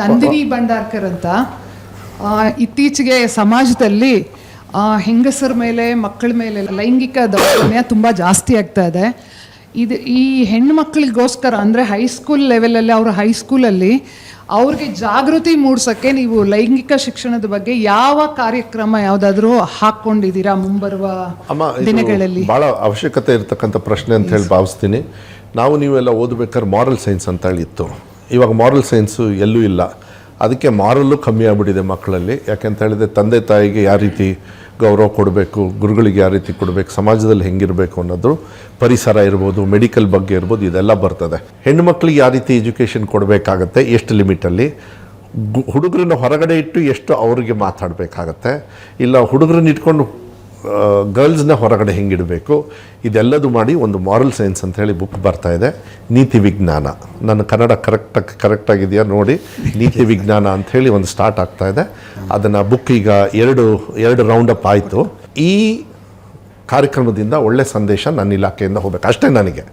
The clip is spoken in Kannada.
ನಂದಿನಿ ಭಂಡಾರ್ಕರ್ ಅಂತ. ಇತ್ತೀಚೆಗೆ ಸಮಾಜದಲ್ಲಿ ಹೆಂಗಸರ ಮೇಲೆ ಮಕ್ಕಳ ಮೇಲೆ ಲೈಂಗಿಕ ದೌರ್ಜನ್ಯ ತುಂಬ ಜಾಸ್ತಿ ಆಗ್ತಾ ಇದೆ. ಈ ಹೆಣ್ಮಕ್ಳಿಗೋಸ್ಕರ ಅಂದರೆ ಹೈಸ್ಕೂಲ್ ಲೆವೆಲಲ್ಲಿ ಅವ್ರ ಹೈಸ್ಕೂಲಲ್ಲಿ ಅವ್ರಿಗೆ ಜಾಗೃತಿ ಮೂಡಿಸೋಕ್ಕೆ ನೀವು ಲೈಂಗಿಕ ಶಿಕ್ಷಣದ ಬಗ್ಗೆ ಯಾವ ಕಾರ್ಯಕ್ರಮ ಯಾವುದಾದ್ರೂ ಹಾಕ್ಕೊಂಡಿದ್ದೀರಾ ಮುಂಬರುವ ದಿನಗಳಲ್ಲಿ? ಭಾಳ ಅವಶ್ಯಕತೆ ಇರತಕ್ಕಂಥ ಪ್ರಶ್ನೆ ಅಂತ ಹೇಳಿ ಭಾವಿಸ್ತೀನಿ. ನೀವೆಲ್ಲ ಓದಬೇಕಾದ್ರೆ ಮಾರಲ್ ಸೈನ್ಸ್ ಅಂತ ಹೇಳಿ ಇತ್ತು. ಇವಾಗ ಮಾರಲ್ ಸೈನ್ಸು ಎಲ್ಲೂ ಇಲ್ಲ. ಅದಕ್ಕೆ ಮಾರಲ್ಲೂ ಕಮ್ಮಿ ಆಗಿಬಿಟ್ಟಿದೆ ಮಕ್ಕಳಲ್ಲಿ. ಯಾಕೆಂತ ಹೇಳಿದ್ರೆ ತಂದೆ ತಾಯಿಗೆ ಯಾವ ರೀತಿ ಗೌರವ ಕೊಡಬೇಕು, ಗುರುಗಳಿಗೆ ಯಾವ ರೀತಿ ಕೊಡಬೇಕು, ಸಮಾಜದಲ್ಲಿ ಹೆಂಗಿರಬೇಕು ಅನ್ನೋದು, ಪರಿಸರ ಇರ್ಬೋದು, ಮೆಡಿಕಲ್ ಬಗ್ಗೆ ಇರ್ಬೋದು, ಇದೆಲ್ಲ ಬರ್ತದೆ. ಹೆಣ್ಣುಮಕ್ಳಿಗೆ ಯಾವ ರೀತಿ ಎಜುಕೇಷನ್ ಕೊಡಬೇಕಾಗತ್ತೆ, ಎಷ್ಟು ಲಿಮಿಟಲ್ಲಿ, ಹುಡುಗರನ್ನ ಹೊರಗಡೆ ಇಟ್ಟು ಎಷ್ಟು ಅವ್ರಿಗೆ ಮಾತಾಡಬೇಕಾಗತ್ತೆ, ಇಲ್ಲ ಹುಡುಗರನ್ನ ಇಟ್ಕೊಂಡು ಗರ್ಲ್ಸ್ನ ಹೊರಗಡೆ ಹೆಂಗಿಡಬೇಕು, ಇದೆಲ್ಲದು ಮಾಡಿ ಒಂದು ಮಾರಲ್ ಸೈನ್ಸ್ ಅಂತ ಹೇಳಿ ಬುಕ್ ಬರ್ತಾ ಇದೆ. ನೀತಿ ವಿಜ್ಞಾನ, ನನ್ನ ಕನ್ನಡ ಕರೆಕ್ಟಾಗಿದೆಯಾ ನೋಡಿ, ನೀತಿ ವಿಜ್ಞಾನ ಅಂಥೇಳಿ ಒಂದು ಸ್ಟಾರ್ಟ್ ಆಗ್ತಾ ಇದೆ. ಅದನ್ನು ಬುಕ್ ಈಗ ಎರಡು ರೌಂಡ್ ಅಪ್ ಆಯಿತು. ಈ ಕಾರ್ಯಕ್ರಮದಿಂದ ಒಳ್ಳೆ ಸಂದೇಶ ನನ್ನ ಇಲಾಖೆಯಿಂದ ಹೋಗಬೇಕು ಅಷ್ಟೇ ನನಗೆ.